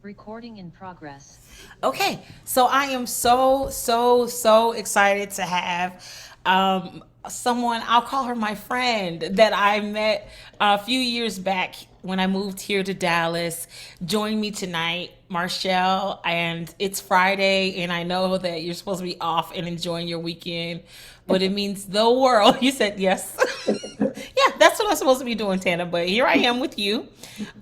Recording in progress. Okay, so I am so excited to have someone, I'll call her my friend, that I met a few years back when I moved here to Dallas. Join me tonight, Marchele, and it's Friday, and I know that you're supposed to be off and enjoying your weekend, but it means the world. You said yes. Yeah, that's what I'm supposed to be doing, Tana. But here I am with you.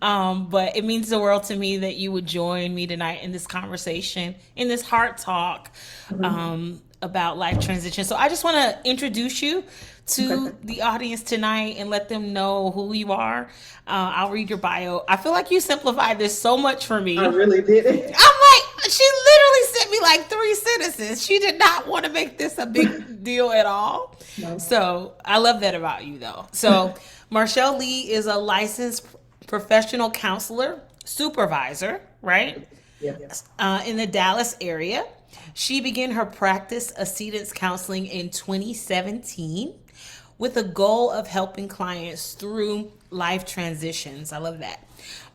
But it means the world to me that you would join me tonight in this conversation, in this heart talk Mhm. about life transition. So I just want to introduce you to Okay. the audience tonight and let them know who you are. I'll read your bio. I feel like you simplified this so much for I me. really did it. I'm like, she literally sent me like three sentences. She did not want to make this a big deal at all. No. So I love that about you, though. So Marchele Lee is a licensed professional counselor, supervisor, right? Yes. In the Dallas area. She began her practice of Cedence Counseling in 2017 with a goal of helping clients through life transitions. I love that.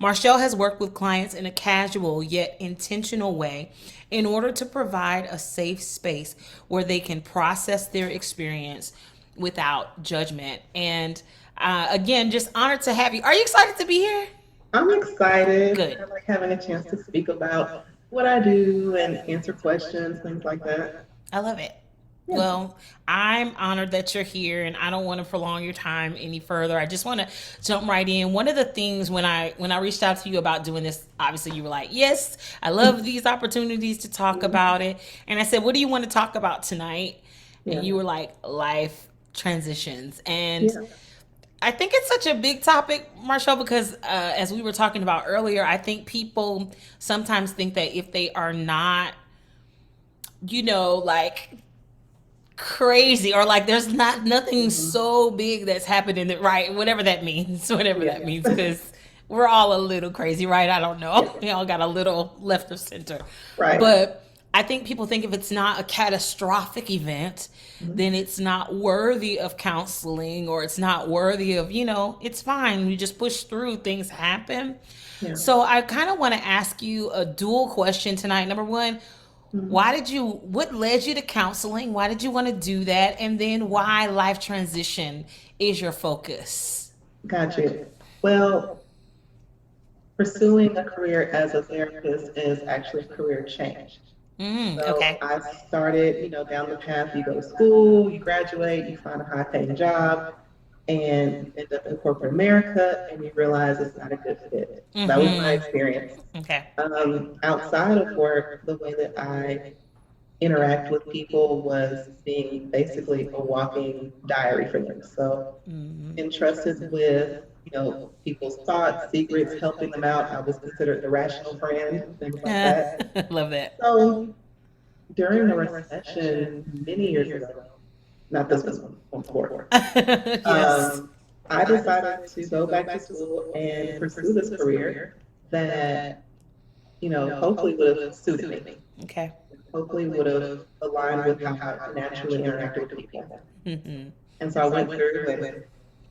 Marchele has worked with clients in a casual yet intentional way in order to provide a safe space where they can process their experience without judgment. And again, just honored to have you. Are you excited to be here? I'm excited. Good. I like having a chance to speak about what I do and answer questions, things like that. I love it. Yeah. Well, I'm honored that you're here, and I don't want to prolong your time any further. I just want to jump right in. One of the things when I reached out to you about doing this, obviously you were like, "Yes, I love these opportunities to talk Mhm. about it." And I said, "What do you want to talk about tonight?" And Yeah. you were like, "Life transitions." And Yeah. I think it's such a big topic, Marshall, because as we were talking about earlier, I think people sometimes think that if they are not, like crazy, or like there's not nothing Mhm. so big that's happening, that right, whatever that means, whatever Yeah. that means, because we're all a little crazy, right? I don't Yeah. know. We all got a little left of center. Right. But I think people think if it's not a catastrophic event, then Mhm. it's not worthy of counseling, or it's not worthy of, it's fine. We just push through, things happen. Yeah. So I kind of want to ask you a dual question tonight. Number one, Mhm. what led you to counseling? Why did you want to do that? And then why life transition is your focus? Gotcha. Well, pursuing a career as a therapist is actually a career change. So Okay. I started, down the path. You go to school, you graduate, you find a high-paying job, and you end up in corporate America, and you realize it's not a good fit. That was my experience. Okay. Outside of work, the way that I interact with people was being basically a walking diary for them. So entrusted with, people's thoughts, secrets, helping them out. I was considered the rational friend, things like that. Love that. So during the recession many years ago, not this one before, Yes. um, I decided to go back to school and pursue this career that, hopefully would have suited me, Okay. hopefully would have aligned with how I naturally interacted with people. Mm-hmm. And so I went through and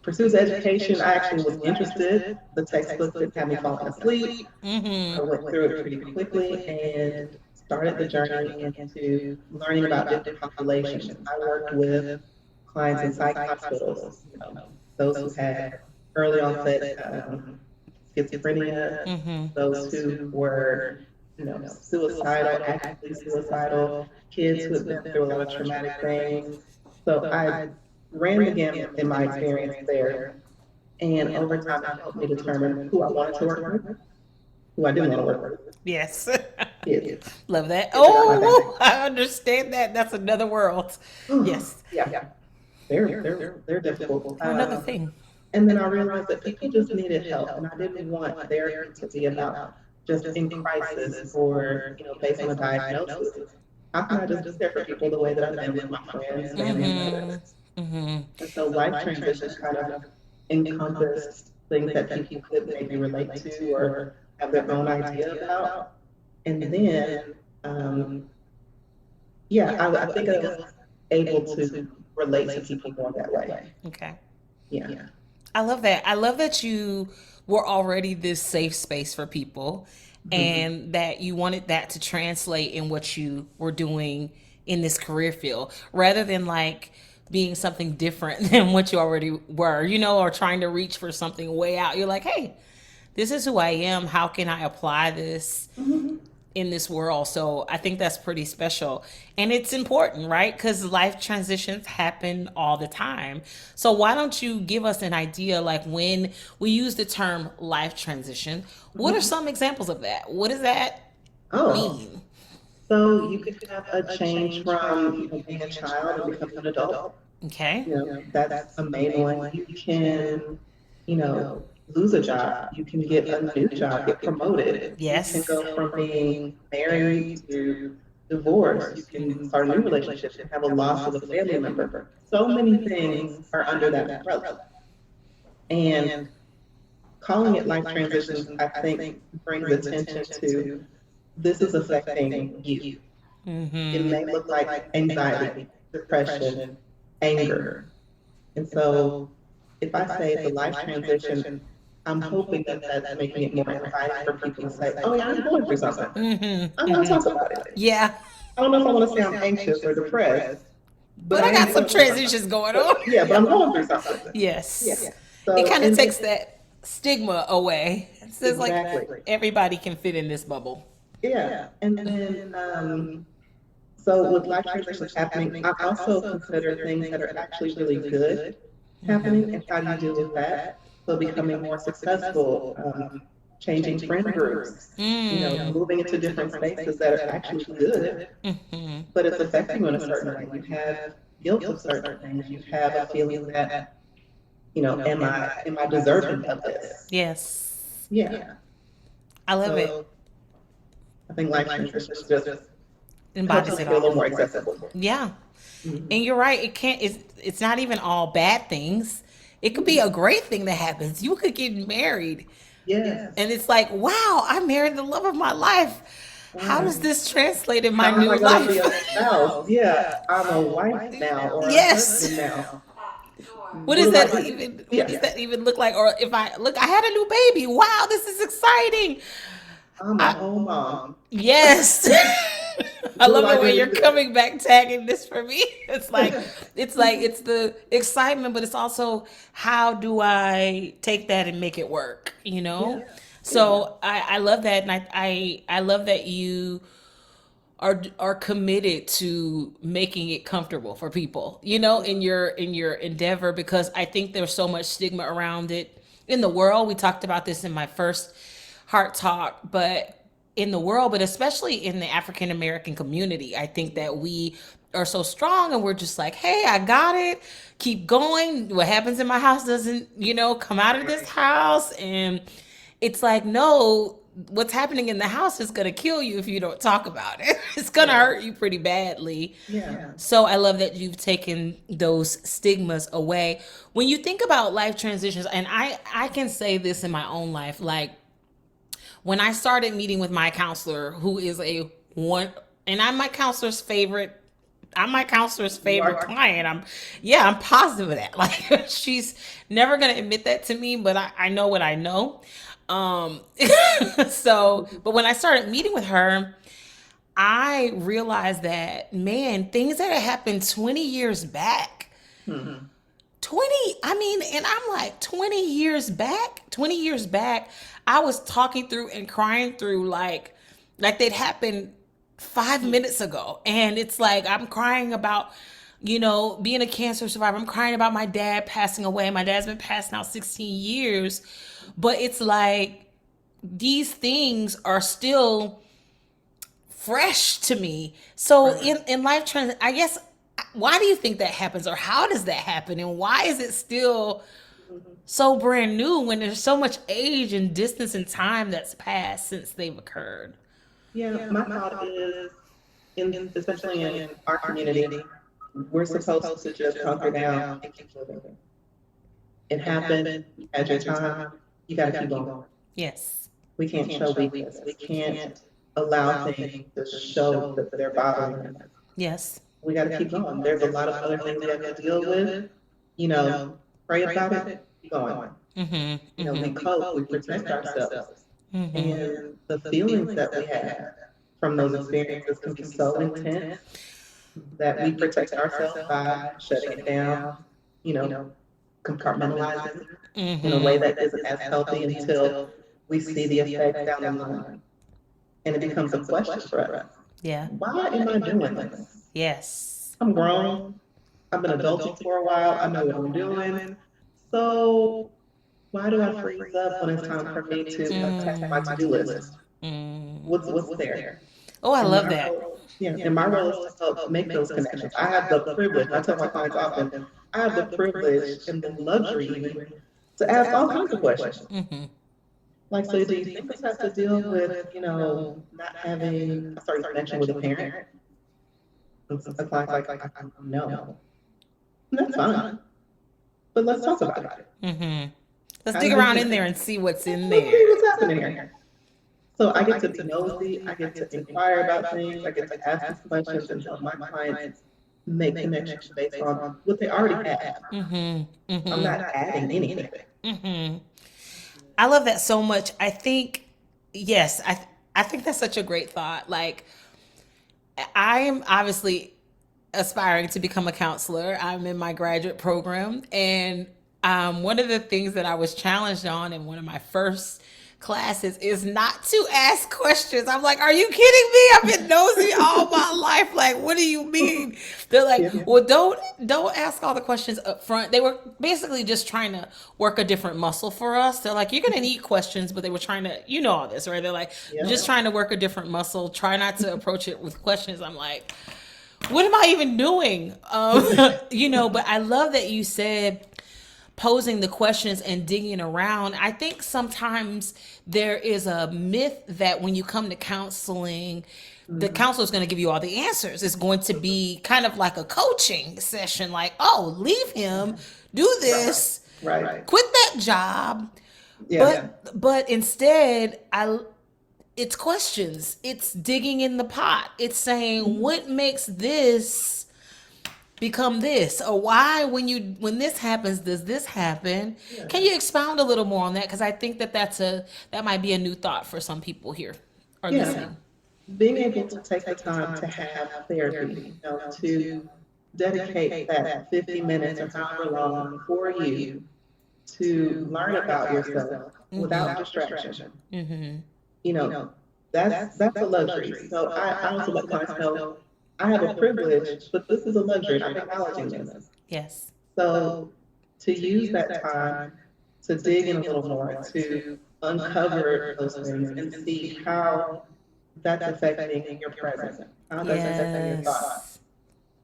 pursued education. I actually was interested. The textbooks didn't have me falling asleep. I Mm-hmm. went through it pretty quickly and started the journey into learning about different populations. I worked with clients in psych hospitals, those who had early onset schizophrenia, Mm-hmm. those who were, suicidal, actively suicidal, kids who had been through a lot of traumatic things. So I ran the gamut in my experience there. And over time, it helped me determine who I wanted to work with, who I didn't want to work with. Yes. Kids. Love that. Kids got my back. Oh, I understand that. That's another world. Yes. Yeah, they're difficult. Another thing. And then I realized that people just needed help, and I didn't want therapy to be about just in crisis or based on a diagnosis. How can I just be there for people the way that I've been with my friends, family, and Mm-hmm. friends? Mm-hmm. And so life transitions kind of encompassed things that people could maybe relate to or have their own idea about. And then, um, yeah, I think I was able to relate to people more that way. Okay. Yeah. I love that. I love that you were already this safe space for people Mhm. and that you wanted that to translate in what you were doing in this career field rather than like being something different than what you already were, or trying to reach for something way out. You're like, hey, this is who I am. How can I apply this Mhm. in this world? So I think that's pretty special. And it's important, right? Because life transitions happen all the time. So why don't you give us an idea, like when we use the term life transition, what are Mhm. some examples of that? What does that Oh, mean? so you could have a change from, being a child and becoming an adult. Okay. That's a main one. You can, lose a job. You can get a new job, get promoted. You can Yes. go from being married to divorce. You can start a new relationship. You can have a loss of a family member. So many things are under that umbrella. And calling it life transitions, I think, brings attention to this is affecting you. It Mm-hmm. may look like anxiety, depression, anger. And so if I say it's a life transition, I'm hoping that that's making it more exciting for people to say, oh, yeah, I'm going through something. Mm-hmm. I'm going to Mm-hmm. talk about it. Yeah. I don't know if I want to say I'm anxious or depressed, but But I I am got some going through something. transitions going But on. yeah, but I'm going through something. Yes. It So, kind of and takes that stigma away. It says like exactly. everybody can fit in this bubble. Yeah. And then, so with life transitions happening, I also consider things that are actually really good happening and how do you deal with that? So becoming more successful, changing friend groups, Mm. moving into different spaces that are actually good, Mm-hmm. but it's affecting you in a certain way. You have guilt of certain things. You have a feeling that, am I deserving of this? Yes. Yeah. I love it. So I think life transitions just helps Embodies us it feel a little all. more accessible. Yeah. Mhm. And you're right. It can't. It's not even all bad things. It could be a great thing that happens. You could get married, Yes. and it's like, wow, I married the love of my life. How does Right. this translate in my How am new I going to be life? a spouse? Yeah, I'm a wife now or a Yes. husband now. What What does do I that do? even? What Yeah, does that even look like? Or if I look, I had a new baby. Wow, this is exciting. I'm a I, whole mom. yes. I What do love I the way do you're to do coming back tagging this for me. It's the excitement, but it's also how do I take that and make it work, Yeah, yeah. So I love that, and I love that you are committed to making it comfortable for people, in your endeavor, because I think there's so much stigma around it in the world. We talked about this in my first heart talk, but in the world, but especially in the African American community, I think that we are so strong and we're just like, hey, I got it. Keep going. What happens in my house doesn't, come out of this Right. house. And it's like, no, what's happening in the house is going to kill you if you don't talk about it. It's going to Yeah. hurt you pretty badly. Yeah. So I love that you've taken those stigmas away. When you think about life transitions, and I can say this in my own life, like when I started meeting with my counselor, who is a one, and I'm my counselor's You favorite are. client. I'm positive of that. Like she's never gonna admit that to me, but I know what I know. Um, but when I started meeting with her, I realized that, man, things that had happened 20 years back, Hmm. 20, I mean, and I'm like, 20 years back, I was talking through and crying through like they'd happened 5 minutes ago. And it's like, I'm crying about, being a cancer survivor. I'm crying about my dad passing away. My dad's been passed now 16 years. But it's like, these things are still fresh to me. So Right. in life trans, I guess, why do you think that happens, or how does that happen, and why is it still so brand new when there's so much age and distance and time that's passed since they've occurred? Yeah, my thought is, especially in our community, we're supposed to just hunker down and keep living. It happened, you had your time, you got to keep going. Yes. We can't show weakness. We can't allow things to show that they're bothering us. Yes. We got to keep going. There's a lot of other things we have to deal with. You know, pray about it, keep going. Mm-hmm. We Mm-hmm. cope, we protect ourselves. Mm-hmm. And the feelings that we have from those experiences can be so intense that we protect ourselves by shutting it down, you know, compartmentalizing in a way Mm-hmm. that isn't as healthy until we see the effects down the line. And it becomes a question for us. Yeah. Why am I doing this? Yes. I'm grown. I've been adulting for a while. I know what I'm doing. So why do I freeze up when it's time for me to attack my to-do list? What's there? Oh, I And love my that. role, yeah, and my role is to help make those connections. I have the privilege, and I tell my clients often, I have the privilege and the luxury even to ask all kinds of questions. Mm-hmm. Like, so do you think this has to deal with, not having a certain connection with a parent? And a client's like, no. And that's fine. But let's talk about it. Mm-hmm. Let's How dig did this around in there connect? and see what's in Let's see there. what's happening here. So I get to be nosy, I get to inquire about things, I get to ask these questions and help my clients make connections based on what they already have. Mm-hmm. I'm Mm-hmm. not adding anything. Mm-hmm. I love that so much. I think, yes, I think that's such a great thought. Like, I am obviously aspiring to become a counselor. I'm in my graduate program, and one of the things that I was challenged on in one of my first classes is not to ask questions. I'm like, are you kidding me? I've been nosy all my life. Like, what do you mean? They're like, Yeah. well, don't ask all the questions up front. They were basically just trying to work a different muscle for us. They're like, you're gonna need questions, but they were trying to, you know, all this, right? They're like, Yeah. just trying to work a different muscle. Try not to approach it with questions. I'm like, what am I even doing? But I love that you said posing the questions and digging around. I think sometimes there is a myth that when you come to counseling, the Mhm. counselor is going to give you all the answers. It's going to be kind of like a coaching session, like, oh, leave him, do Right. this, Right. quit that job. Yeah. But instead, it's questions. It's digging in the pot. It's saying Mhm. what makes this become this, or why when this happens does this happen. Yeah. Can you expound a little more on that? Because I think that might be a new thought for some people here or Yeah. listening. Being able to take the time to have therapy, to dedicate that 50 minutes or however long for you to learn about yourself without distraction. Mm-hmm. You know, that's a luxury. So I also let clients know I have a privilege, but this is a luxury, and I'm acknowledging this. Yes. So to use that time to dig in a little more, to uncover those things and see how that's affecting your present, how that's affecting your thoughts.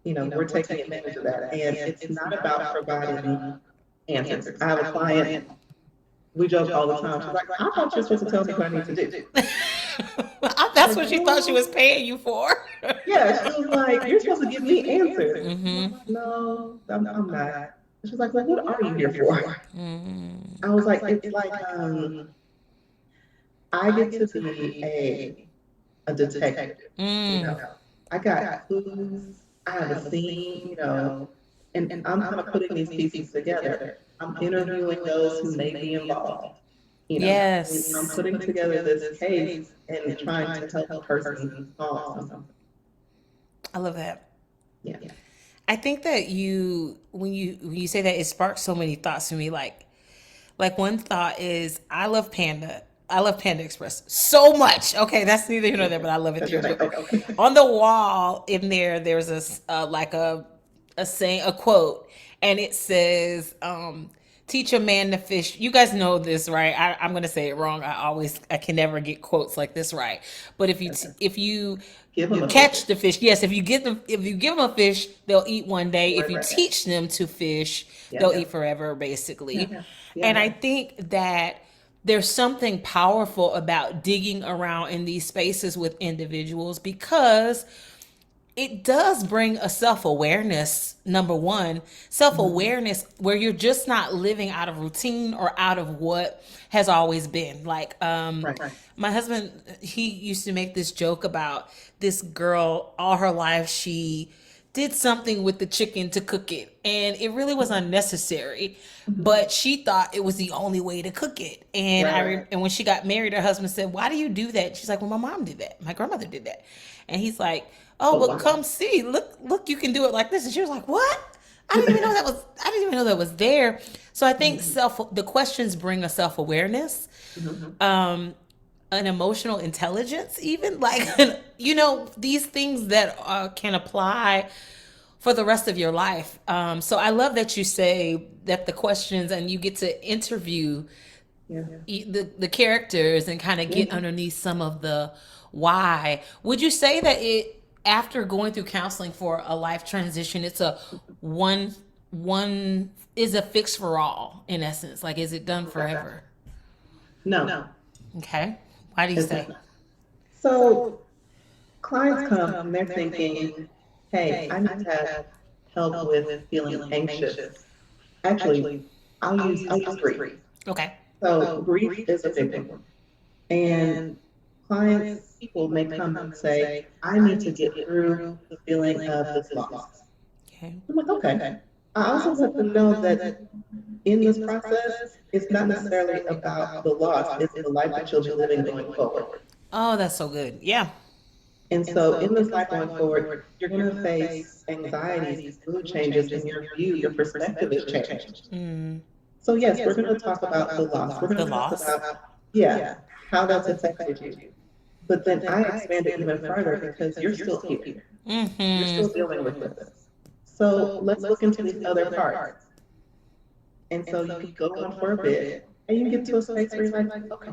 Yes. We're taking advantage of that. And it's not about providing answers. I have a client, we joke all the time. She's like, I thought you were supposed to tell me what I need to do. That's Like, what she thought she well, was paying you for. yeah, she was like, you're supposed to give me answers. I'm Mm-hmm. like, no, I'm not. And she's like, well, what are you here for? Mm-hmm. I was like, it's like I get to be a detective. You Mm. know, I got clues, I have a scene, and I'm kind of putting these pieces together. I'm interviewing those who may be involved. I'm Yes. putting together this case and trying to help the person solve something. I love that. Yeah. I think that when you say that, it sparks so many thoughts to me. Like one thought is I love Panda. I love Panda Express so much. Okay, that's neither here nor there, but I love it That's too. your thing. But Okay. on the wall in there's like a saying, a quote, and it says, "Teach a man to fish." You guys know this, right? I'm gonna say it wrong. I can never get quotes like this right. But if you Give them a catch fish. the fish, yes. If you give them a fish, they'll eat one day. If you Right. teach them to fish, Yeah. they'll eat forever, basically. Yeah. And I Yeah. think that there's something powerful about digging around in these spaces with individuals because it does bring a self-awareness. Number one, Mhm. self-awareness where you're just not living out of routine or out of what has always been. Like Right. my husband, he used to make this joke about this girl all her life. She did something with the chicken to cook it, and it really was unnecessary, but she thought it was the only way to cook it. And Right. and when she got married, her husband said, "Why do you do that?" She's like, "Well, my mom did that. My grandmother did that." And he's like, "Oh, Oh well, wow. come see. Look, you can do it like this." And she was like, "What? I didn't even know that was. I didn't even know that was there." So I think the questions bring a self awareness, Mhm. um, an emotional intelligence, even like these things that can apply for the rest of your life. So I love that you say that the questions, and you get to interview Yeah. the characters and kind of Yeah. get underneath some of the why. Would you say that it after going through counseling for a life transition, it's a one is a fix for all in essence? Like, is it done forever? No, Okay. Why do you it's say? not. So clients come and they're thinking, hey, I need to have help with feeling anxious. Actually, I'll use grief. Okay. So grief is a big one. And clients, people may come and say, I need to get through the feeling of this loss. Okay. I'm like, okay. I also let them know that in this process, it's not necessarily about the loss, it's the life that you'll be living going forward. Oh, that's so good. Yeah. And so in this life going forward, you're going to face anxieties, these mood changes, and your view, your perspective is changing. Mm, So yes, we're going to talk about the loss. We're the going to talk loss. about, yeah, how that's affected you. But then I expand it even further because you're still here. You're Mm-hmm. still dealing with this. So let's look into these other parts. And so you can go on for a bit and you get to a space where you're like, okay,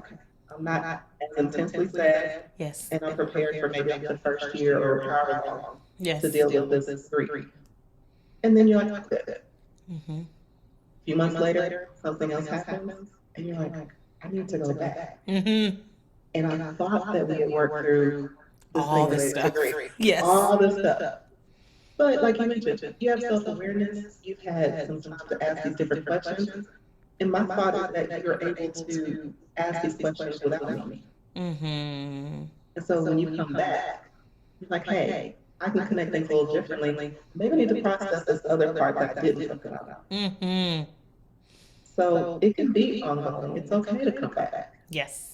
I'm not as intensely sad Yes. and I'm prepared for maybe like the first year or however long Yes. to deal with this grief. And then you're like, good. Mm-hmm. A few months later, something else happens and you're like, I need to go back. Mm-hmm. And I thought that we had worked through this All thing this related to stuff. grief, Yes. all this stuff. But like you mentioned, you have self-awareness, you've had some time to ask these different questions. And my thought is that you're able to ask these questions without me. Mm-hmm. And so when you come back, you're like, hey, I can connect things a little differently. Maybe I need to process this other part that I didn't talk about. Mm-hmm. So it can be ongoing. It's okay to come back. Yes.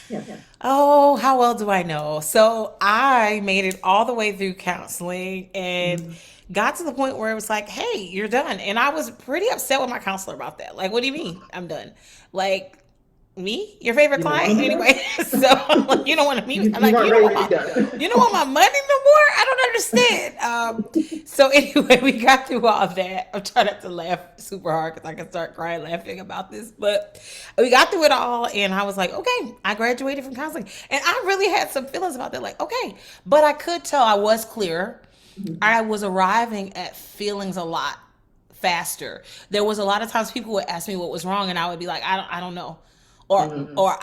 Yeah. Oh, how well do I know? So I made it all the way through counseling and Mhm. got to the point where it was like, hey, you're done. And I was pretty upset with my counselor about that. Like, what do you mean I'm done? Like, me, your favorite You don't want client, to be done? anyway. So I'm like, you don't want to meet me. I'm You like, weren't you don't ready want to be my, done. you don't want my money no more. I don't understand. So anyway, we got through all of that. I'm trying not to laugh super hard because I can start crying laughing about this, but we got through it all, and I was like, okay, I graduated from counseling, and I really had some feelings about that. Like, okay, but I could tell I was clearer. Mhm. I was arriving at feelings a lot faster. There was a lot of times people would ask me what was wrong, and I would be like, I don't know, Mhm. or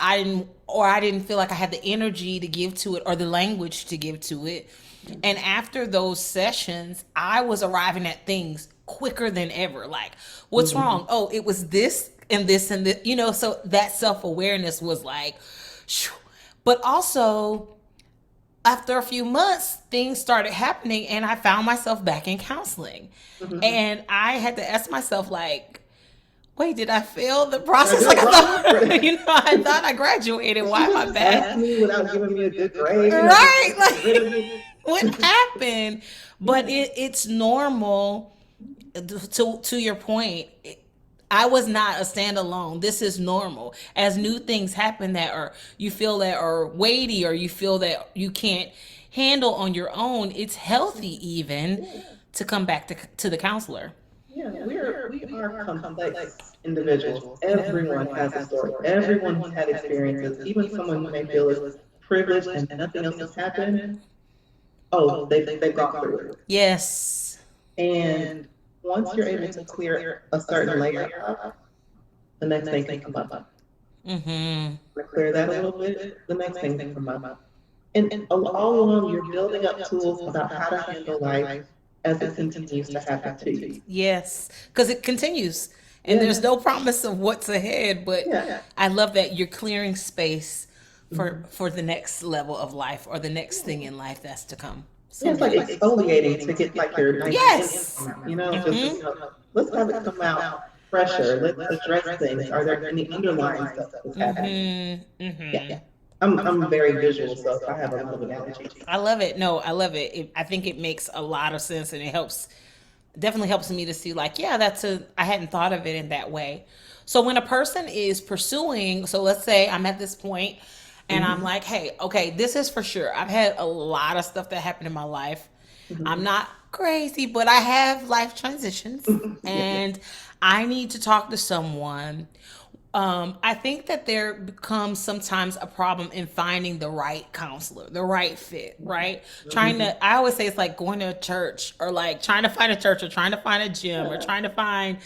I didn't feel like I had the energy to give to it or the language to give to it. And after those sessions, I was arriving at things quicker than ever. Like, what's Mhm. wrong? Oh, it was this and this and this. So that self awareness was like, shoo. But also after a few months, things started happening and I found myself back in counseling. Mhm. And I had to ask myself, like, wait, did I fail the Did I process? do Like it I wrong? thought, I thought I graduated. Did Why she am I just ask back? me without giving me a good grade? Right? Just get rid of Like, me? what happened? But Yeah. it's normal. To your point, I was not a standalone. This is normal. As new things happen that are you feel that are weighty or you feel that you can't handle on your own, it's healthy even Yeah. to come back to the counselor. Yeah. We are complex individuals. Everyone has a story. Everyone has had experiences. Even someone you may feel is privileged and nothing else has happened. Oh, they've gone through it. Yes. And once you're able to clear a certain layer up, the next thing can come up. Mm-hmm. Clear that a little bit, the next thing can come up. And all along, you're building up tools about how to handle life as it continues to happen to you. Yes, because it continues, and Yeah, there's no promise of what's ahead. But yeah. I love that you're clearing space Mhm. for the next level of life or the next thing in life that's to come. Yeah, it's like exfoliating to get like your nice skin Yes. come out. You know, just Mm-hmm. let's have it come out fresher. Let's address things. Are there any underlying stuff that's happening? Mm-hmm. Yeah, Mm-hmm. I'm very visual, so if I have a lot of analogies. I love it. No, I love it. I think it makes a lot of sense, and it helps, definitely helps me to see like, yeah, I hadn't thought of it in that way. So when a person is pursuing, so let's say I'm at this point and I'm Hmm. like, hey, okay, this is for sure. I've had a lot of stuff that happened in my life. I'm Hmm. not crazy, but I have life transitions Yeah, yeah, and I need to talk to someone. I think that there becomes sometimes a problem in finding the right counselor, the right fit, right? Trying hmm, to, I always say it's like going to a church or like trying to find a church or trying to find a gym or trying to find,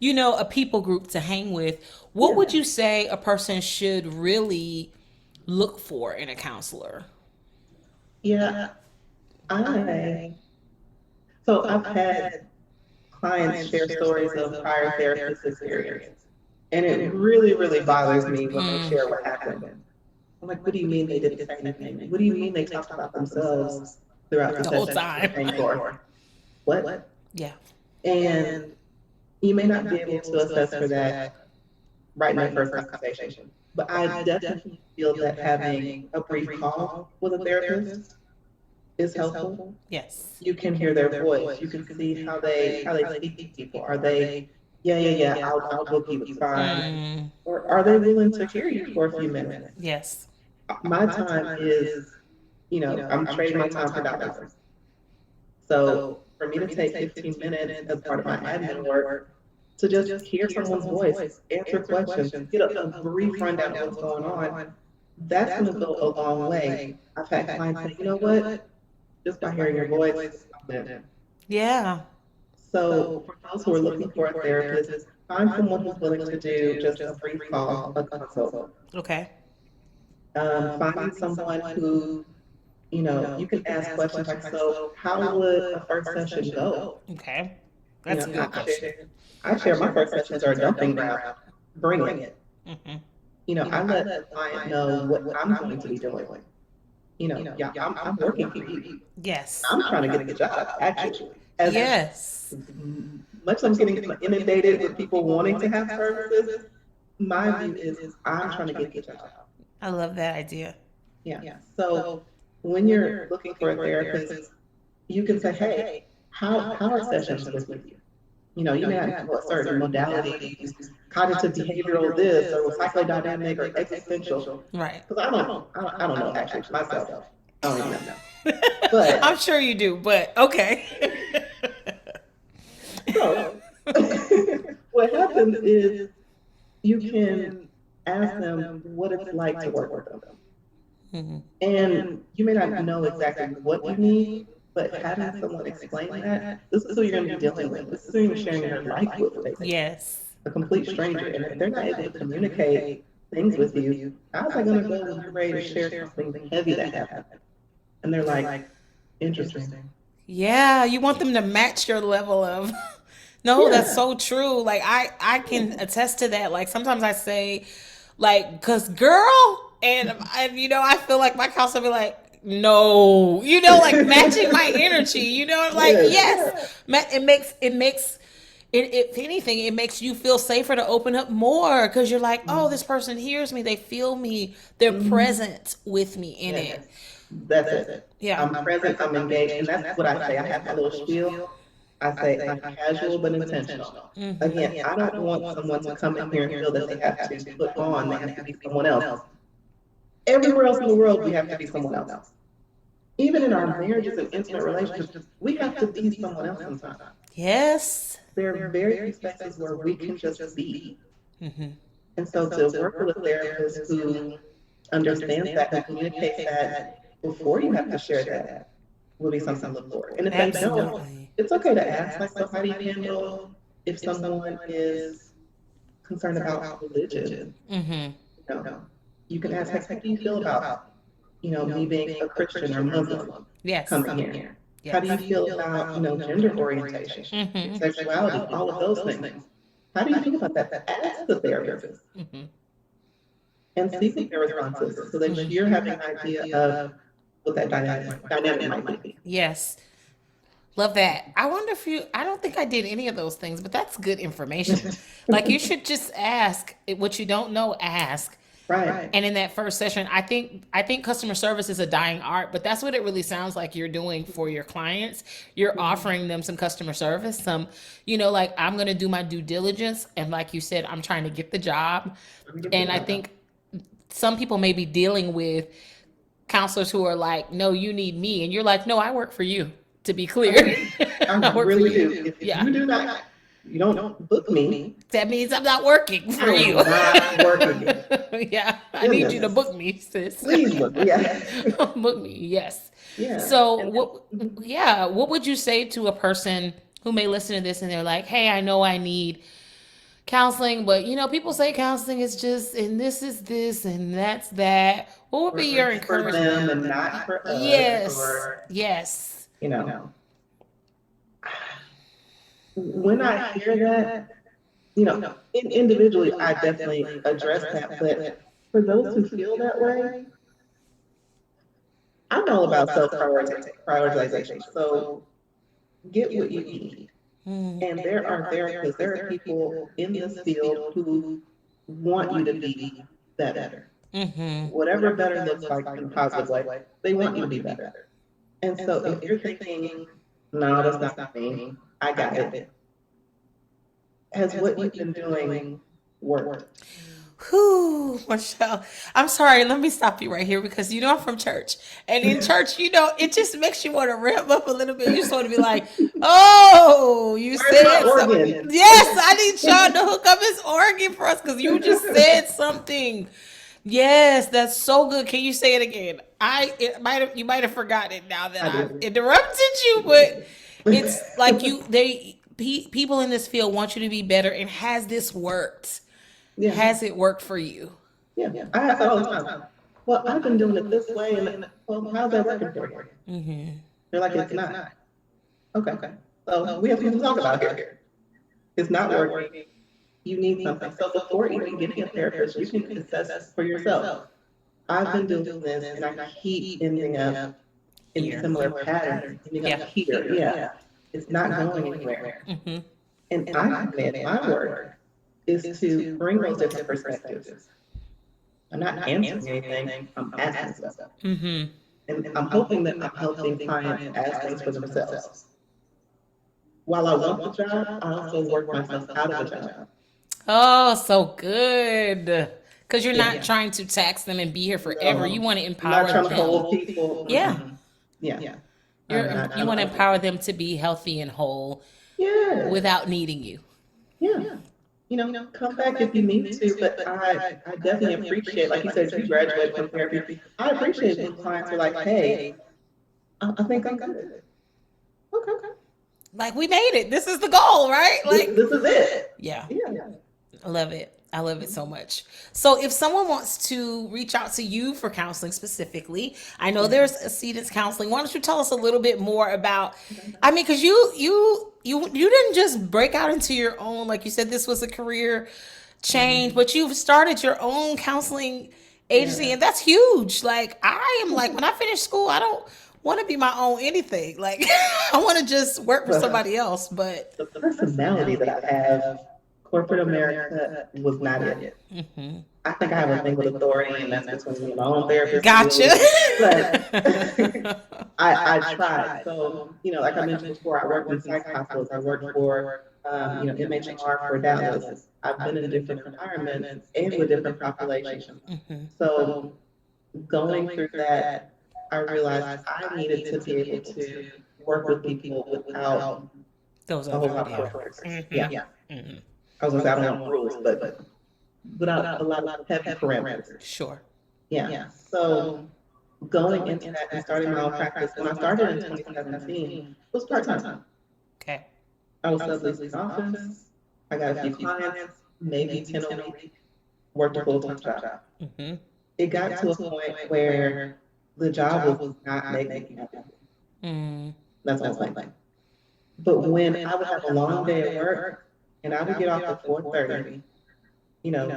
a people group to hang with. What would yeah, you say a person should really look for in a counselor? yeah. I so I've had clients share stories of prior therapist experience, and it really, really bothers me when they share what happened. I'm like, what do you mean they didn't say anything? What do you mean they talked about themselves throughout the The whole sessions you were time. paying for? What? Yeah. And you may not be able to assess for that right in the first conversation. But I definitely feel that having a brief call with a therapist is helpful. Yes. You can hear their voice. You can see how they speak to people. Are they, yeah, yeah, yeah, I'll book you, it's fine. Mm, Or are they willing to hear you for a few minutes? yes. My time is, I'm trading my time for dollars. So for me to take 15 minutes as part of my admin work to just hear someone's voice, answer questions, get a brief rundown of what's going on, that's going to go a long way. I've had clients say, you know what, just by hearing your voice, I'm in. Yeah. So for those who are looking for a therapist, find someone who's willing to do just a brief call, a consult. Okay. Finding someone who, you can ask questions like, so how would a first session go? Okay. You That's know, a I good share, question. I share my first sessions are a dumping ground. Bring it. Hmm. I let the client know what I'm going to be doing. Yeah, I'm working for you. Yes. I'm trying to get the job, actually. As Yes. much as I'm getting inundated with people wanting to have services, my view is I'm trying to get the job. I love that idea. Yeah. So when you're looking for a therapist, you can say, hey, how are sessions with you? You may not know a certain modality, you use cognitive behavioral this or psychodynamic or existential. Right. Because I don't know actually myself. I don't even know. But I'm sure you do, but okay. so what happens is you can ask them what it's like to work with them. Hmm. And you may not know exactly what you need, but having someone explain that this is who you're going to be dealing with. This is who you're sharing your life with, basically. Yes. A complete stranger. And if they're not able to communicate things with you, how's that going to go when you're ready to share something heavy that happened? And they're like, interesting. Yeah, you want them to match your level of. No, that's Yeah. so true. Like I can attest to that. Like sometimes I say, like, cause girl, and I feel like my counselor be like, no, like matching my energy. Like Yes. yes, it makes it, if anything, it makes you feel safer to open up more because you're like, oh, this person hears me, they feel me, they're Mhm. present with me in Yes. it. That's it. Yeah. I'm present, I'm engaged. And that's what I say. I have my little spiel. I say I'm casual but intentional. Mm-hmm. Again, I don't want someone to come in here and feel that they have to put on, they have to be someone else. Everywhere else in the world, we have to be someone else. Even in our marriages and intimate relationships, we have to be someone else sometimes. Yes. There are very few spaces where we can just be. Mm-hmm. And so to work with a therapist who understands that, who communicates that before you have to share that, will be something to look for. And if they don't, Absolutely. it's okay to ask, like, so how do you handle if someone is concerned about religion? Mm-hmm. You know, you can ask, like, how do you feel about, me being a Christian or Muslim Yes. coming here? How Yes. do you feel about, gender orientation, Mm-hmm. sexuality, all of those things? How do you feel about that? Ask the therapist Mm-hmm. and see what their response is so that you're having an idea of what that dynamic might be. Yes. Love that. I wonder if I don't think I did any of those things, but that's good information. Like you should just ask what you don't know, ask. Right. And in that first session, I think customer service is a dying art, but that's what it really sounds like you're doing for your clients. You're offering them some customer service, some, like I'm going to do my due diligence. And like you said, I'm trying to get the job. And I think some people may be dealing with counselors who are like, no, you need me. And you're like, no, I work for you, to be clear. I work really for you. do. If you do not, you don't book me. That means I'm not working for you. Not working. Yeah, I need you to book me, sis. Please book me. Yeah. Book me, yes. Yeah. So what would you say to a person who may listen to this and they're like, hey, I know I need counseling, but people say counseling is just, and this is this and that's that. What would be your encouragement? For them and not for us. Yes. When I hear that, individually, I definitely address that. But for those who feel that way, I'm all about self-prioritization. So get what you need. And there are therapists, there are people in this field who want you to be better. Whatever better looks like in a positive way, they want you to be better. And so if you're thinking, no, that's not me, I got it. Has what you've been doing worked? Whew, Marchele. I'm sorry, let me stop you right here because I'm from church. And in church, it just makes you want to ramp up a little bit. You just want to be like, oh, you said something. Yes, I need Sean to hook up his organ for us because you just said something. Yes, that's so good. Can you say it again? You might have forgotten it now that I've interrupted you, but it's like people in this field want you to be better. And has this worked? Yeah. Has it worked for you? Yeah. I ask that all the time. Well, I've been doing it this way, and how's that working for you? They're like, it's not. Okay. So we have to talk about it here. It's not working. You need something. So before even getting a therapist, you can assess for yourself. I've been doing this, and I keep ending up in similar patterns. Ending up here. Yeah. It's not going anywhere. And I commit my work is to bring those different perspectives. I'm not answering anything, I'm asking stuff. And I'm hoping that I'm helping clients ask things for themselves. While I want the job, I also work myself out of the job. Oh, so good. Because you're not trying to tax them and be here forever. You want to empower them. Not trying to hold people. Yeah. You want to empower them to be healthy and whole without needing you. Yeah. Come back if you need to, but I definitely appreciate, like you said, you graduated from therapy. I appreciate when clients are like, hey, I think I'm good. Okay. Like, we made it. This is the goal, right? Like, this is it. Yeah. I love it. I love it so much. So if someone wants to reach out to you for counseling specifically, I know there's Accedence Counseling. Why don't you tell us a little bit more about, because you didn't just break out into your own, like you said, this was a career change, but you've started your own counseling agency, and that's huge. Like, I am like, when I finish school, I don't want to be my own anything. Like, I want to just work for somebody else, but the personality that I have, corporate America was not it. I think I have a thing with authority, and that's between me and my own therapist. Gotcha. But I tried. So, like I mentioned before, I worked in psych hospitals. I worked for, MHR for Dallas. I've been in different environments and with different populations. So going through that, I realized I needed to be able to work with people without those a whole lot of parameters. I was going to say I don't want rules, but without a lot of heavy parameters. Sure. Yeah. So going into that and starting my own practice, when I started in 2017, it was part-time. Okay. I was subleasing an office. I got a few clients, maybe 10 a week, worked a full-time job. It got to a point where the job was not making me happy. That's what I was like. But when I would have a long day at work, and I would get off at 4:30,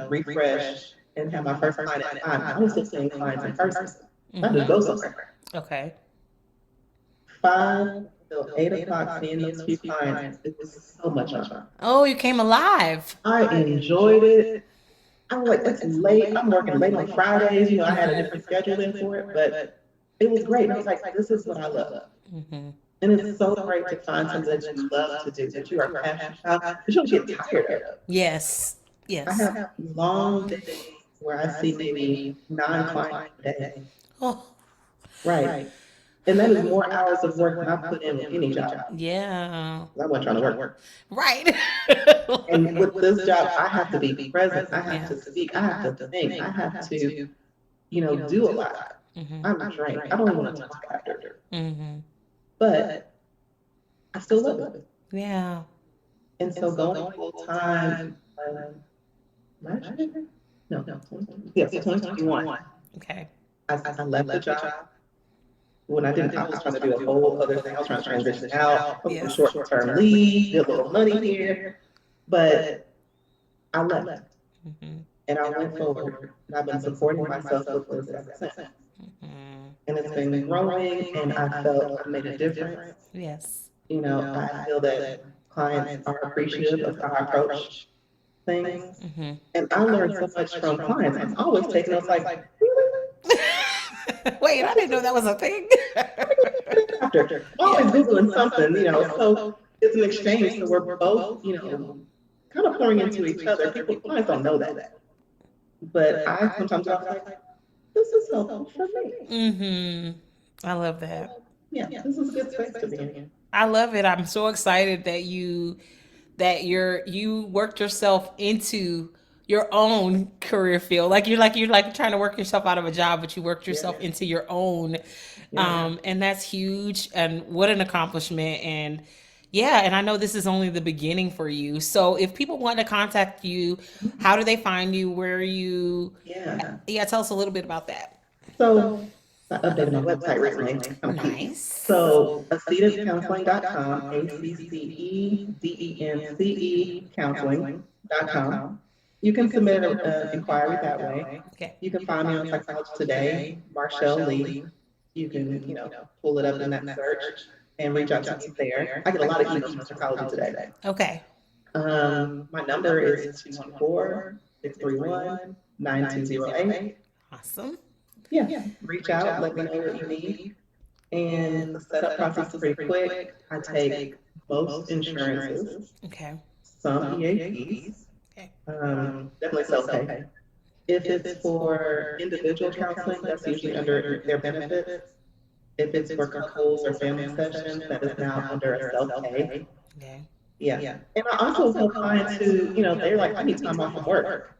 refresh, and have my first client at 5. I was still seeing clients in person. I had to go somewhere. Okay. 5 till 8 o'clock, seeing those few clients, it was so much fun. Oh, you came alive. I enjoyed it. I was like, it's late. I'm working late on Fridays. I had a different schedule in for it, but it was great. And I was like, this is what I love. Hmm. And it's so great to find something that you love to do, that you are passionate about, that you don't get tired of. Yes. I Yes. have long days where I see maybe 9 clients a day. Oh, Right. And that is more hours of work than I put in with any job. yeah. I wasn't trying to work. Right. And with this job, I have to be present. I have Yeah. to speak. I have to think. I have to, do a lot. Hmm. I'm drained. I don't even want to talk after. Hmm. But I still love it. Yeah. And so going full time, last year? No, yes, 2021. Okay. I left the job. When I didn't, I was trying to do a whole other thing. I was trying to transition out, took some Yes. short-term leave, get a little money here. But I left Hmm. and I went forward. And I've been supporting myself with this ever since. Hmm. And it's been growing, and I felt I made a difference. Yes. I feel that clients are appreciative of how I approach things. Hmm. And I learned so much from clients. I'm always taking notes like, really? Wait, I didn't know that was a thing. After. I'm always Googling something, so it's an exchange. So we're both, kind of pouring into each other. Clients don't know that. But I sometimes I was like, this is helpful for me. Hmm. I love that. Yeah, this is a good space to be in. I love it. I'm so excited that you worked yourself into your own career field. Like you're trying to work yourself out of a job, but you worked yourself Yeah. into your own. And that's huge, and what an accomplishment. And yeah, and I know this is only the beginning for you. So if people want to contact you, how do they find you? Where are you? Yeah. Yeah, tell us a little bit about that. So I updated my website recently. Kind of cute. Nice. So accededcounseling.com, ACCEDENCE counseling.com. You can submit an inquiry that way. Okay. You can find me on Psychology Today, Marchele Lee. You can, pull it up in that search and reach out to me there. I get a lot of emails from Psychology Today. Okay. My number is 214-631-9208. Awesome. Yeah, reach out, let me know what you need. And the setup process is pretty quick. I take most insurances, Okay. some EAPs, Okay. definitely self-pay. If it's for individual counseling, that's usually under their benefits. If it's for couples or family sessions, that is now under a self-pay. Okay. Yeah. And I also help clients who, they're like, I need time off from work.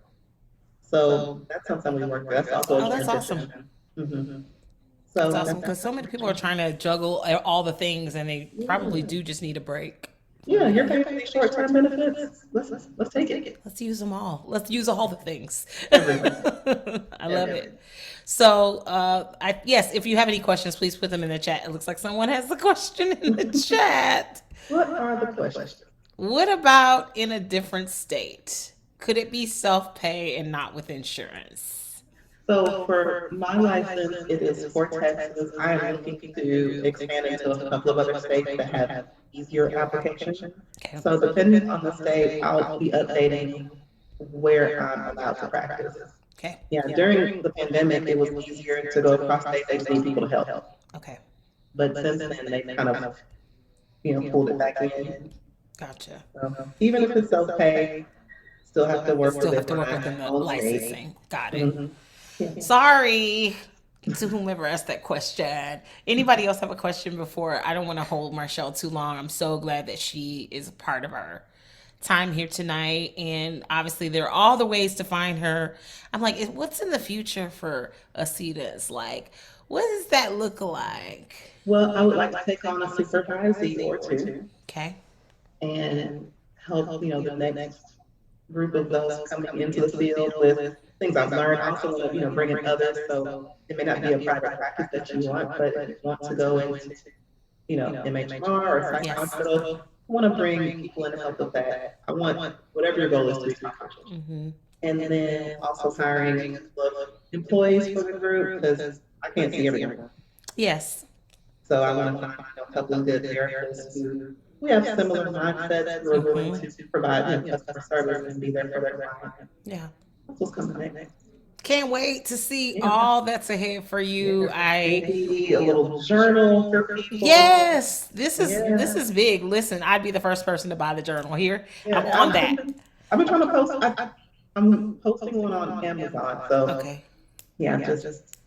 So that's something we work with. That's also Oh, a that's transition. awesome. Mm-hmm. That's So awesome because so many people are trying to juggle all the things, and they probably do just need a break. yeah, you're paying for these short-term benefits. Let's take it. Let's use them all. Let's use all the things. Everything. I love it. So, yes, if you have any questions, please put them in the chat. It looks like someone has a question in the chat. What are the questions? What about in a different state? Could it be self-pay and not with insurance? So for my license, it is for Texas. I am looking to expand into a couple of other states that have easier applications. Okay. So depending on the state, I'll be updating where I'm allowed to practice. Okay. Yeah, during the pandemic, it was easier to go across states. They just need people to help. Okay. But since then, they've kind of, pulled it back in. Gotcha. So even if it's self-pay, still have to work Still have with to work within the licensing. Got it. Mm-hmm. Sorry to whomever asked that question. Anybody else have a question before? I don't want to hold Marchele too long. I'm so glad that she is a part of our time here tonight. And obviously, there are all the ways to find her. I'm like, what's in the future for Acetas? Like, what does that look like? Well, I would like to take on a supervisee or two Okay. and help, the next group of those coming into the field with things I've learned. I also want to, bring in others. So it may not be a private practice that you want, but if you want to go into, MHR or psych hospital, I want to bring people in to help with that. I want whatever your goal is to be accomplished. Mm-hmm. And then also hiring a couple of employees for the group because I can't see everyone. Yes. So I want to find, a couple of good therapists who we have similar mindsets, who are willing Hmm. to provide, customer service and be there for their clients. Yeah. That's what's coming next. Can't wait to see Yeah. all that's ahead for you. Maybe a little journal for people. Yes, this Yeah. is big. Listen, I'd be the first person to buy the journal here. I'm Yeah. on that. I've been trying to post. I'm posting one on Amazon. So Okay. yeah, just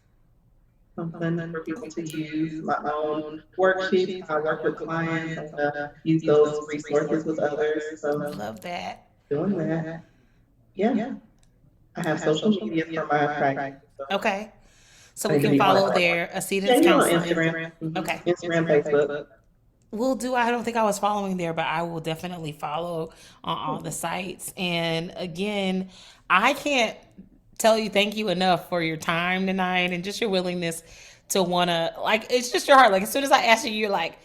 something for people to use. My own worksheets. I work with clients. I want to use those resources with others. So Love that. doing that. Yeah. I have social media for my practice. So Okay. So I we need to can be more follow active. there, Yeah, Acetas on Counseling. Instagram. Okay. Instagram, Facebook. Will do. I don't think I was following there, but I will definitely follow on all the sites. And again, I can't tell you thank you enough for your time tonight and just your willingness to wanna like it's just your heart. Like as soon as I asked you, you're like,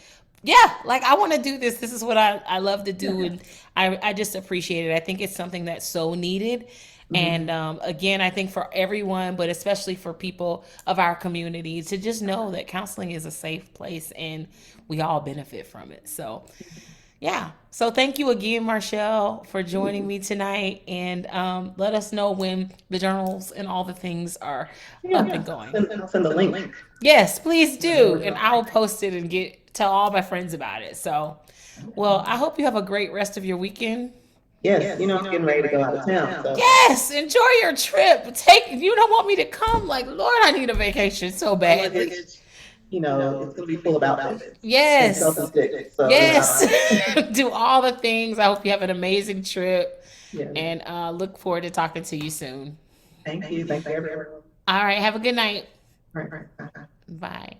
yeah, like I want to do this. This is what I love to do, and I just appreciate it. I think it's something that's so needed. And again, I think for everyone, but especially for people of our community, to just know that counseling is a safe place and we all benefit from it. So, yeah. So, thank you again, Marchele, for joining me tonight. And let us know when the journals and all the things are up and going. I'll send the link. Yes, please do. And I will post it and tell all my friends about it. So, well, I hope you have a great rest of your weekend. Yes, I'm getting ready to go out of town. So Yes, enjoy your trip. You don't want me to come. Like, Lord, I need a vacation so badly. it's going to be full of outfits and Yes. selfie sticks. So Yes. Do all the things. I hope you have an amazing trip yeah. and look forward to talking to you soon. Thank you. Thank you, everyone. All right. Have a good night. All right. Bye. Bye.